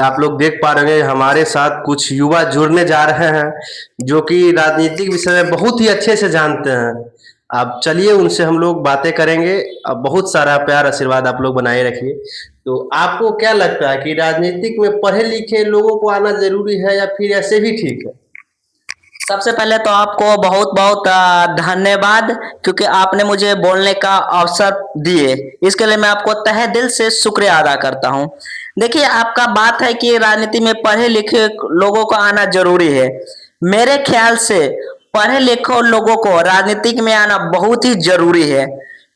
आप लोग देख पा रहे हैं हमारे साथ कुछ युवा जुड़ने जा रहे हैं जो कि राजनीतिक विषय में बहुत ही अच्छे से जानते हैं। आप चलिए उनसे हम लोग बातें करेंगे। अब बहुत सारा प्यार आशीर्वाद आप लोग बनाए रखिए। तो आपको क्या लगता है कि राजनीतिक में पढ़े लिखे लोगों को आना जरूरी है या फिर ऐसे भी ठीक है? सबसे पहले तो आपको बहुत बहुत धन्यवाद, क्योंकि आपने मुझे बोलने का अवसर दिए। इसके लिए मैं आपको तहे दिल से शुक्रिया अदा करता हूँ। देखिए, आपका बात है कि राजनीति में पढ़े लिखे लोगों को आना जरूरी है। मेरे ख्याल से पढ़े लिखे लोगों को राजनीतिक में आना बहुत ही जरूरी है,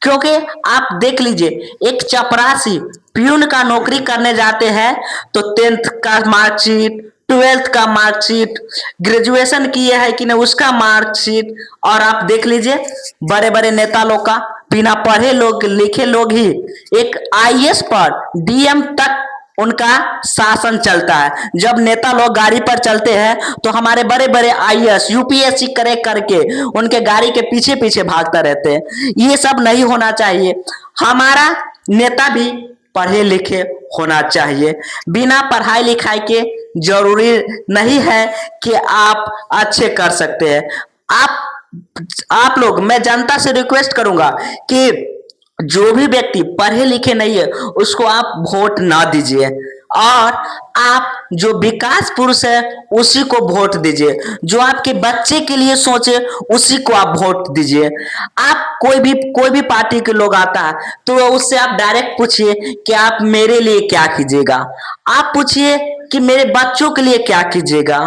क्योंकि आप देख लीजिए, एक चपरासी प्यून का नौकरी करने जाते हैं तो 10th का मार्कशीट, 12th का मार्कशीट, ग्रेजुएशन किए है कि नहीं उसका मार्कशीट, और आप देख लीजिए बड़े बड़े नेता लोग का बिना पढ़े लोग लिखे लोग ही एक आईएएस पर डीएम तक उनका शासन चलता है। जब नेता लोग गाड़ी पर चलते हैं तो हमारे बड़े बड़े आईएएस यूपीएससी करे करके उनके गाड़ी के पीछे पीछे भागता रहते हैं। ये सब नहीं होना चाहिए। हमारा नेता भी पढ़े लिखे होना चाहिए। बिना पढ़ाई लिखाई के जरूरी नहीं है कि आप अच्छे कर सकते हैं। आप लोग, मैं जनता से रिक्वेस्ट करूंगा कि जो भी व्यक्ति पढ़े लिखे नहीं है उसको आप वोट ना दीजिए, और आप जो विकास पुरुष है उसी को वोट दीजिए। जो आपके बच्चे के लिए सोचे उसी को आप वोट दीजिए। आप कोई भी पार्टी के लोग आता है तो उससे आप डायरेक्ट पूछिए कि आप मेरे लिए क्या कीजिएगा। आप पूछिए कि मेरे बच्चों के लिए क्या कीजिएगा।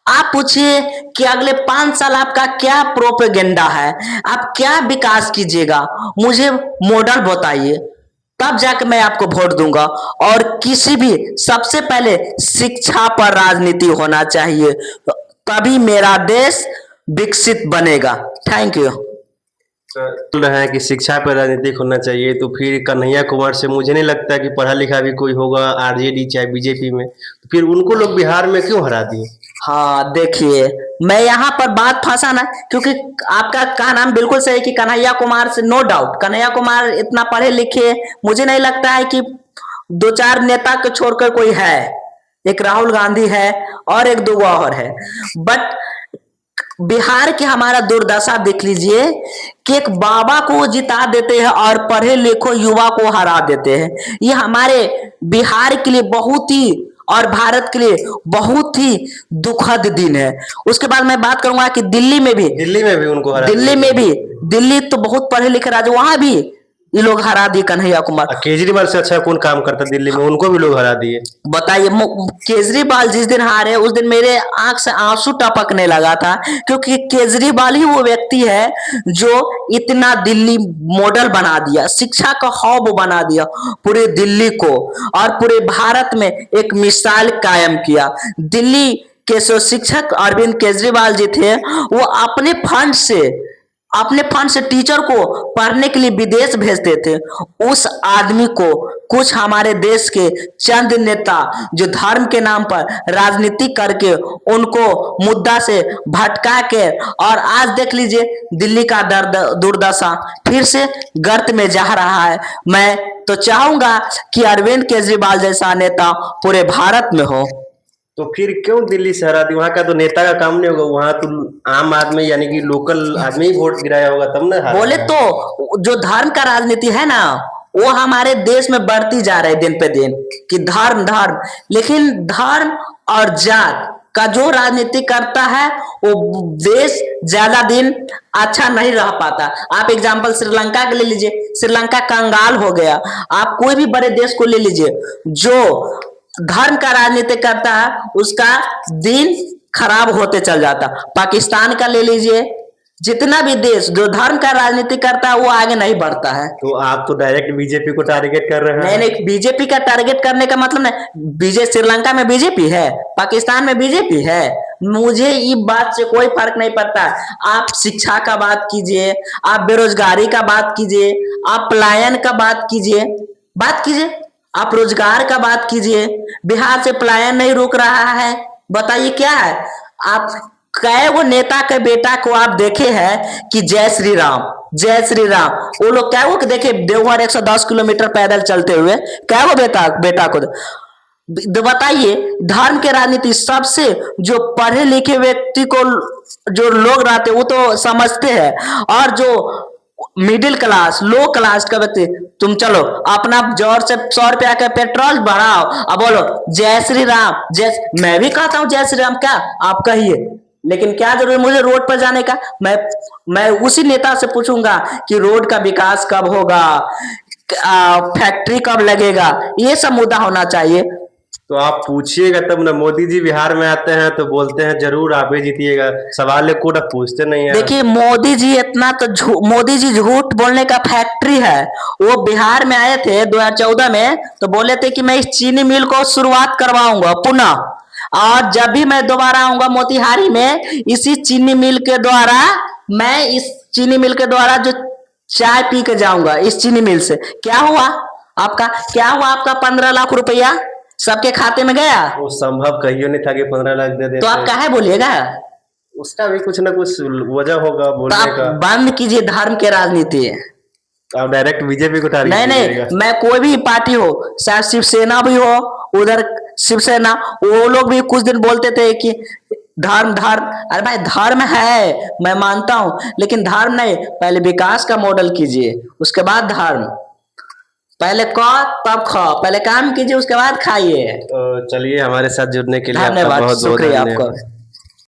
आप पूछिए कि अगले 5 साल आपका क्या प्रोपेगेंडा है, आप क्या विकास कीजिएगा, मुझे मॉडल बताइए, तब जाके मैं आपको वोट दूंगा। और किसी भी, सबसे पहले शिक्षा पर राजनीति होना चाहिए, तभी मेरा देश विकसित बनेगा। Thank you. बोल रहे हैं कि शिक्षा पर राजनीतिक होना चाहिए, तो फिर कन्हैया कुमार से मुझे नहीं लगता कि पढ़ा लिखा भी कोई होगा आरजेडी चाहे बीजेपी में, तो फिर उनको लोग बिहार में क्यों हरा दिए? हाँ, देखिए, मैं यहाँ पर बात फंसा ना, क्योंकि आपका का नाम बिल्कुल सही है कि कन्हैया कुमार से नो डाउट कन्हैया कुमार इतना पढ़े लिखे मुझे नहीं लगता है कि दो चार नेता को छोड़कर कोई है। एक राहुल गांधी है और एक दो और है। बट बिहार की हमारा दुर्दशा देख लीजिए कि एक बाबा को जिता देते हैं और पढ़े लिखे युवा को हरा देते हैं। ये हमारे बिहार के लिए बहुत ही और भारत के लिए बहुत ही दुखद दिन है। उसके बाद मैं बात करूंगा कि दिल्ली में भी उनको हरा दिल्ली दिया। में भी दिल्ली तो बहुत पढ़े लिखे राज्य, वहां भी ये लोग हरा दिए कन्हैया कुमार। केजरीवाल से अच्छा कौन काम करता दिल्ली में, उनको भी लोग हरा दिए। बताइए, केजरीवाल जिस दिन हारे उस दिन मेरे आंख से आंसू टपकने लगा था, क्योंकि केजरीवाल ही वो व्यक्ति है जो इतना दिल्ली मॉडल बना दिया, शिक्षा का हब बना दिया पूरे दिल्ली को, और पूरे भारत में एक मिसाल कायम किया। दिल्ली के जो शिक्षक अरविंद केजरीवाल जी थे, वो अपने फंड से टीचर को पढ़ने के लिए विदेश भेजते थे। उस आदमी को कुछ हमारे देश के चंद नेता जो धर्म के नाम पर राजनीति करके उनको मुद्दा से भटका के, और आज देख लीजिए दिल्ली का दुर्दशा फिर से गर्त में जा रहा है। मैं तो चाहूंगा कि अरविंद केजरीवाल जैसा नेता पूरे भारत में हो। तो फिर क्यों दिल्ली से हरा दी? वहां का तो नेता का काम नहीं होगा, वहां तो आम आदमी यानी कि लोकल आदमी ही वोट गिराया होगा तब ना हारा। बोले तो जो धर्म का राजनीति है ना, वो हमारे देश में बढ़ती जा रही है दिन पे दिन, कि धर्म धर्म, लेकिन धर्म और जात का जो राजनीति करता है वो देश ज्यादा दिन अच्छा नहीं रह पाता। आप एग्जांपल श्रीलंका के ले लीजिए, श्रीलंका कंगाल हो गया। आप कोई भी बड़े देश को ले लीजिए, जो धर्म का राजनीति करता है उसका दिन खराब होते चल जाता। पाकिस्तान का ले लीजिए, जितना भी देश जो धर्म का राजनीति करता है वो आगे नहीं बढ़ता है। तो आप तो डायरेक्ट बीजेपी को टारगेट कर रहे हैं। नहीं, बीजेपी का टारगेट करने का मतलब नहीं। श्रीलंका में बीजेपी है, पाकिस्तान में बीजेपी है, मुझे ये बात से कोई फर्क नहीं पड़ता। आप शिक्षा का बात कीजिए, आप बेरोजगारी का बात कीजिए, आप पलायन का बात कीजिए, आप रोजगार का बात कीजिए। बिहार से पलायन नहीं रुक रहा है, बताइए क्या है। आप कई वो नेता के बेटा को आप देखे हैं कि जय श्री राम, वो लोग क्या वो देखे देवघर 110 किलोमीटर पैदल चलते हुए, क्या वो बेटा को बताइए, धर्म के राजनीति सबसे जो पढ़े लिखे व्यक्ति को जो लोग रहते वो तो समझते हैं, और जो मिडिल क्लास लो क्लास का व्यक्ति, तुम चलो अपना जोर से 100 रुपया का पेट्रोल भराओ, अब बोलो जय श्री राम, जय, मैं भी कहता हूँ जय श्री राम, क्या आप कहिए, लेकिन क्या जरूरी मुझे रोड पर जाने का? मैं उसी नेता से पूछूंगा कि रोड का विकास कब होगा, फैक्ट्री कब लगेगा, ये सब मुद्दा होना चाहिए। तो आप पूछिएगा तब ना। मोदी जी बिहार में आते हैं तो बोलते हैं जरूर आप ही जीतिएगा, सवाल को ना पूछते नहीं है। देखिए मोदी जी इतना तो मोदी जी झूठ बोलने का फैक्ट्री है। वो बिहार में आए थे 2014 में, तो बोले थे कि मैं इस चीनी मिल को शुरुआत करवाऊंगा पुनः, और जब भी मैं दोबारा आऊंगा मोतिहारी में, इसी चीनी मिल के द्वारा, मैं इस चीनी मिल के द्वारा जो चाय पी के जाऊंगा इस चीनी मिल से। क्या हुआ आपका? क्या हुआ आपका? 15 लाख रुपया सबके खाते में गया। वो संभव कहियो नहीं था कि 15 लाख दे देते। तो आप काहे बोलिएगा? उसका भी कुछ ना कुछ वजह होगा तो बोलने आप का। बंद कीजिए धर्म के राजनीति। आप डायरेक्ट बीजेपी को टारगेट नहीं कीजिएगा। मैं कोई भी पार्टी हो, चाहे शिवसेना भी हो, उधर शिवसेना, वो लोग भी कुछ दिन बोलते थे कि धर्म धर्म, अरे भाई धर्म है मैं मानता हूं, लेकिन धर्म नहीं, पहले विकास का मॉडल कीजिए उसके बाद धर्म। पहले क तब ख, पहले काम कीजिए उसके बाद खाइए। तो चलिए, हमारे साथ जुड़ने के लिए आपका धन्यवाद, बहुत बहुत शुक्रिया धन्यवाद। आपका।